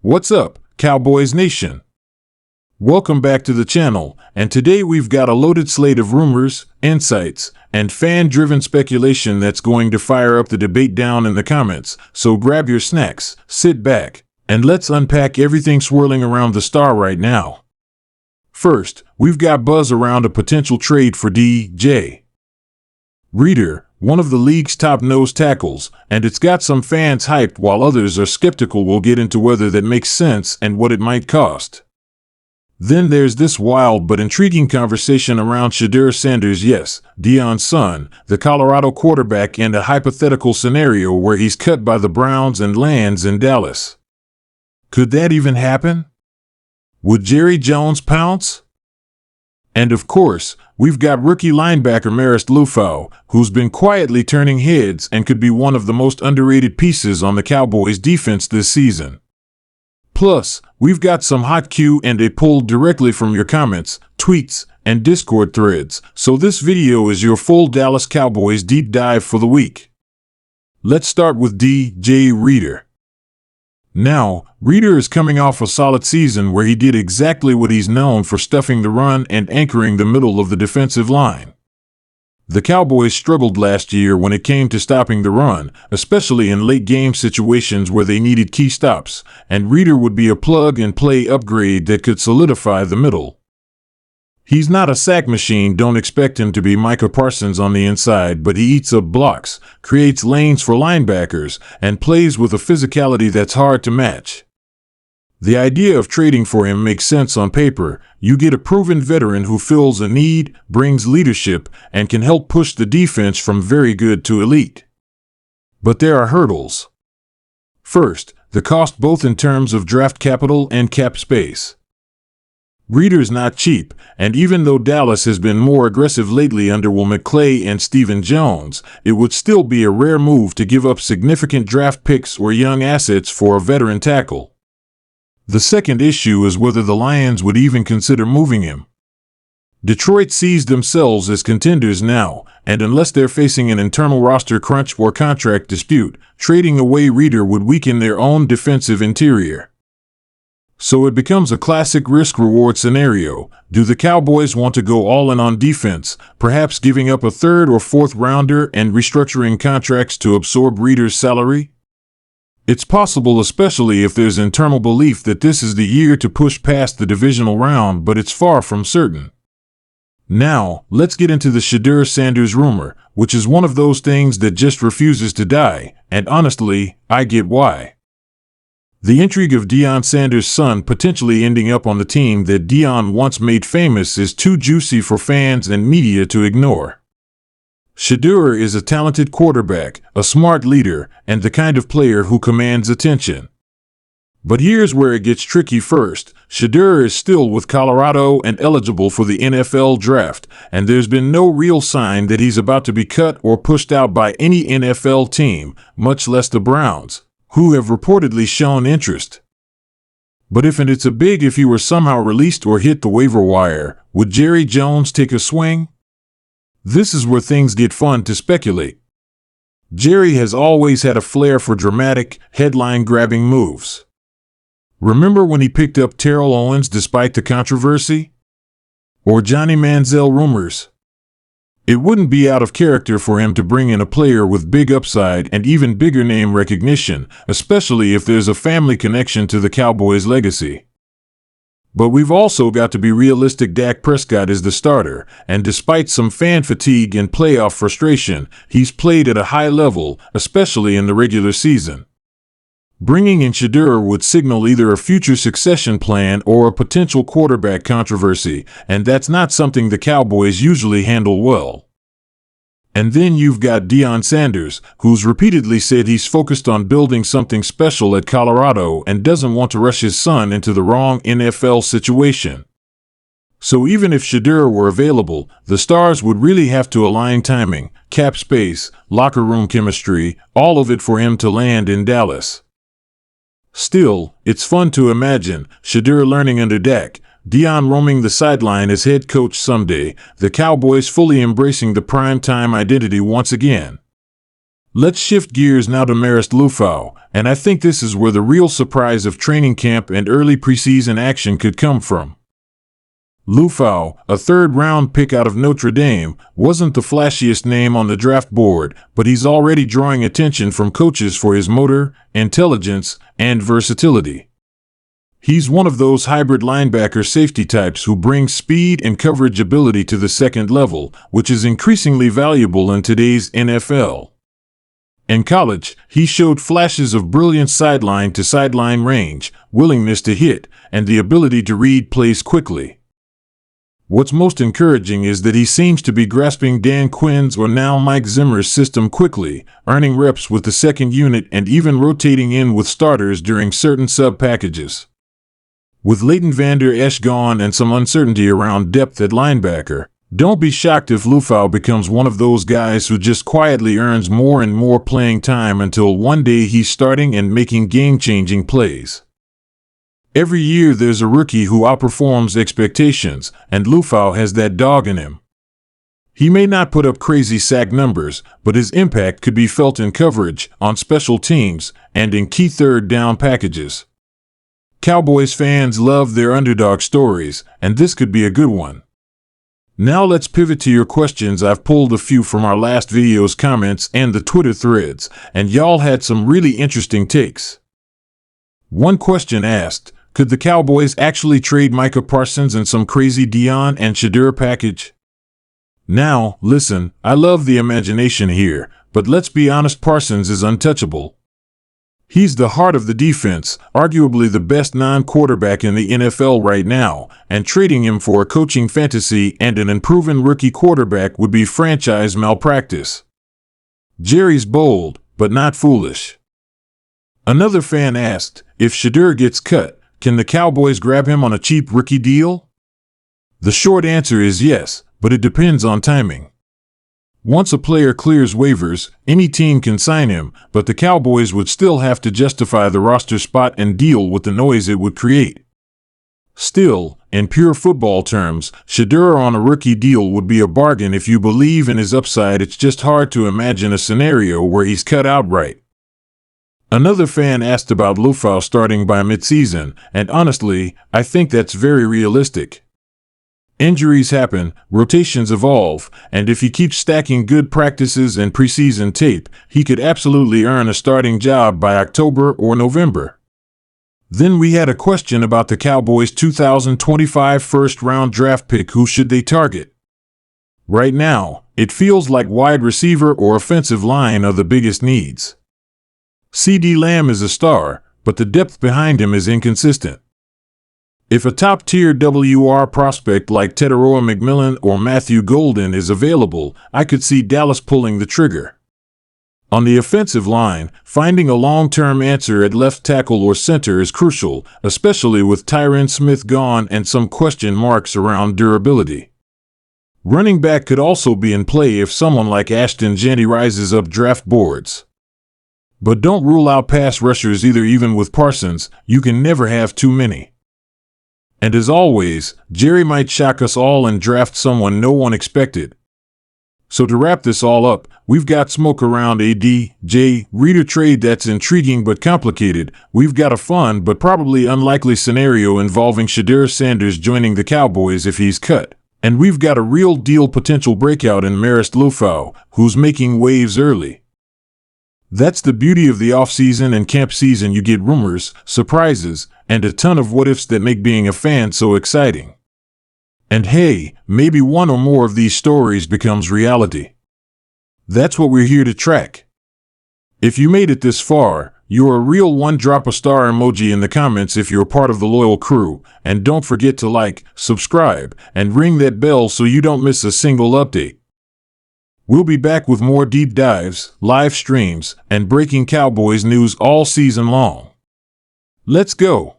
What's up, Cowboys Nation? Welcome back to the channel, and today we've got a loaded slate of rumors, insights, and fan-driven speculation that's going to fire up the debate down in the comments, so grab your snacks, sit back, and let's unpack everything swirling around the star right now. First, we've got buzz around a potential trade for DJ Reader, one of the league's top nose tackles, and it's got some fans hyped while others are skeptical. We'll get into whether that makes sense and what it might cost. Then there's this wild but intriguing conversation around Shedeur Sanders, yes, Deion's son, the Colorado quarterback, and a hypothetical scenario where he's cut by the Browns and lands in Dallas. Could that even happen? Would Jerry Jones pounce? And of course, we've got rookie linebacker Marist Liufau, who's been quietly turning heads and could be one of the most underrated pieces on the Cowboys defense this season. Plus, we've got some hot Q&A pulled directly from your comments, tweets, and Discord threads, so this video is your full Dallas Cowboys deep dive for the week. Let's start with DJ Reader. Now, Reader is coming off a solid season where he did exactly what he's known for, stuffing the run and anchoring the middle of the defensive line. The Cowboys struggled last year when it came to stopping the run, especially in late-game situations where they needed key stops, and Reader would be a plug-and-play upgrade that could solidify the middle. He's not a sack machine, don't expect him to be Micah Parsons on the inside, but he eats up blocks, creates lanes for linebackers, and plays with a physicality that's hard to match. The idea of trading for him makes sense on paper. You get a proven veteran who fills a need, brings leadership, and can help push the defense from very good to elite. But there are hurdles. First, the cost, both in terms of draft capital and cap space. Reader's not cheap, and even though Dallas has been more aggressive lately under Will McClay and Stephen Jones, it would still be a rare move to give up significant draft picks or young assets for a veteran tackle. The second issue is whether the Lions would even consider moving him. Detroit sees themselves as contenders now, and unless they're facing an internal roster crunch or contract dispute, trading away Reader would weaken their own defensive interior. So it becomes a classic risk-reward scenario. Do the Cowboys want to go all in on defense, perhaps giving up a third or fourth rounder and restructuring contracts to absorb Reader's salary? It's possible, especially if there's internal belief that this is the year to push past the divisional round, but it's far from certain. Now, let's get into the Shedeur Sanders rumor, which is one of those things that just refuses to die, and honestly, I get why. The intrigue of Deion Sanders' son potentially ending up on the team that Deion once made famous is too juicy for fans and media to ignore. Shedeur is a talented quarterback, a smart leader, and the kind of player who commands attention. But here's where it gets tricky. First, Shedeur is still with Colorado and eligible for the NFL draft, and there's been no real sign that he's about to be cut or pushed out by any NFL team, much less the Browns, who have reportedly shown interest. But if he were somehow released or hit the waiver wire, would Jerry Jones take a swing? This is where things get fun to speculate. Jerry has always had a flair for dramatic, headline-grabbing moves. Remember when he picked up Terrell Owens despite the controversy? Or Johnny Manziel rumors? It wouldn't be out of character for him to bring in a player with big upside and even bigger name recognition, especially if there's a family connection to the Cowboys' legacy. But we've also got to be realistic. Dak Prescott is the starter, and despite some fan fatigue and playoff frustration, he's played at a high level, especially in the regular season. Bringing in Shedeur would signal either a future succession plan or a potential quarterback controversy, and that's not something the Cowboys usually handle well. And then you've got Deion Sanders, who's repeatedly said he's focused on building something special at Colorado and doesn't want to rush his son into the wrong NFL situation. So even if Shedeur were available, the stars would really have to align timing, cap space, locker room chemistry, all of it for him to land in Dallas. Still, it's fun to imagine Shedeur learning under Dak, Deion roaming the sideline as head coach someday, the Cowboys fully embracing the primetime identity once again. Let's shift gears now to Marist Liufau, and I think this is where the real surprise of training camp and early preseason action could come from. Liufau, a third-round pick out of Notre Dame, wasn't the flashiest name on the draft board, but he's already drawing attention from coaches for his motor, intelligence, and versatility. He's one of those hybrid linebacker safety types who brings speed and coverage ability to the second level, which is increasingly valuable in today's NFL. In college, he showed flashes of brilliant sideline-to-sideline range, willingness to hit, and the ability to read plays quickly. What's most encouraging is that he seems to be grasping Dan Quinn's or now Mike Zimmer's system quickly, earning reps with the second unit and even rotating in with starters during certain sub-packages. With Leighton Vander Esch gone and some uncertainty around depth at linebacker, don't be shocked if Liufau becomes one of those guys who just quietly earns more and more playing time until one day he's starting and making game-changing plays. Every year there's a rookie who outperforms expectations, and Liufau has that dog in him. He may not put up crazy sack numbers, but his impact could be felt in coverage, on special teams, and in key third down packages. Cowboys fans love their underdog stories, and this could be a good one. Now let's pivot to your questions. I've pulled a few from our last video's comments and the Twitter threads, and y'all had some really interesting takes. One question asked, could the Cowboys actually trade Micah Parsons in some crazy Dion and Shedeur package? Now, listen, I love the imagination here, but let's be honest, Parsons is untouchable. He's the heart of the defense, arguably the best non-quarterback in the NFL right now, and trading him for a coaching fantasy and an unproven rookie quarterback would be franchise malpractice. Jerry's bold, but not foolish. Another fan asked, if Shedeur gets cut, can the Cowboys grab him on a cheap rookie deal? The short answer is yes, but it depends on timing. Once a player clears waivers, any team can sign him, but the Cowboys would still have to justify the roster spot and deal with the noise it would create. Still, in pure football terms, Shedeur on a rookie deal would be a bargain if you believe in his upside. It's just hard to imagine a scenario where he's cut outright. Another fan asked about Liufau starting by midseason, and honestly, I think that's very realistic. Injuries happen, rotations evolve, and if he keeps stacking good practices and preseason tape, he could absolutely earn a starting job by October or November. Then we had a question about the Cowboys' 2025 first-round draft pick. Who should they target? Right now, it feels like wide receiver or offensive line are the biggest needs. CeeDee Lamb is a star, but the depth behind him is inconsistent. If a top-tier WR prospect like Tetairoa McMillan or Matthew Golden is available, I could see Dallas pulling the trigger. On the offensive line, finding a long-term answer at left tackle or center is crucial, especially with Tyron Smith gone and some question marks around durability. Running back could also be in play if someone like Ashton Jeanty rises up draft boards. But don't rule out pass rushers either. Even with Parsons, you can never have too many. And as always, Jerry might shock us all and draft someone no one expected. So to wrap this all up, we've got smoke around a DJ Reader trade that's intriguing but complicated. We've got a fun but probably unlikely scenario involving Shedeur Sanders joining the Cowboys if he's cut. And we've got a real deal potential breakout in Marist Liufau, who's making waves early. That's the beauty of the off-season and camp season. You get rumors, surprises, and a ton of what-ifs that make being a fan so exciting. And hey, maybe one or more of these stories becomes reality. That's what we're here to track. If you made it this far, you're a real one. Drop a star emoji in the comments if you're part of the loyal crew, and don't forget to like, subscribe, and ring that bell so you don't miss a single update. We'll be back with more deep dives, live streams, and breaking Cowboys news all season long. Let's go!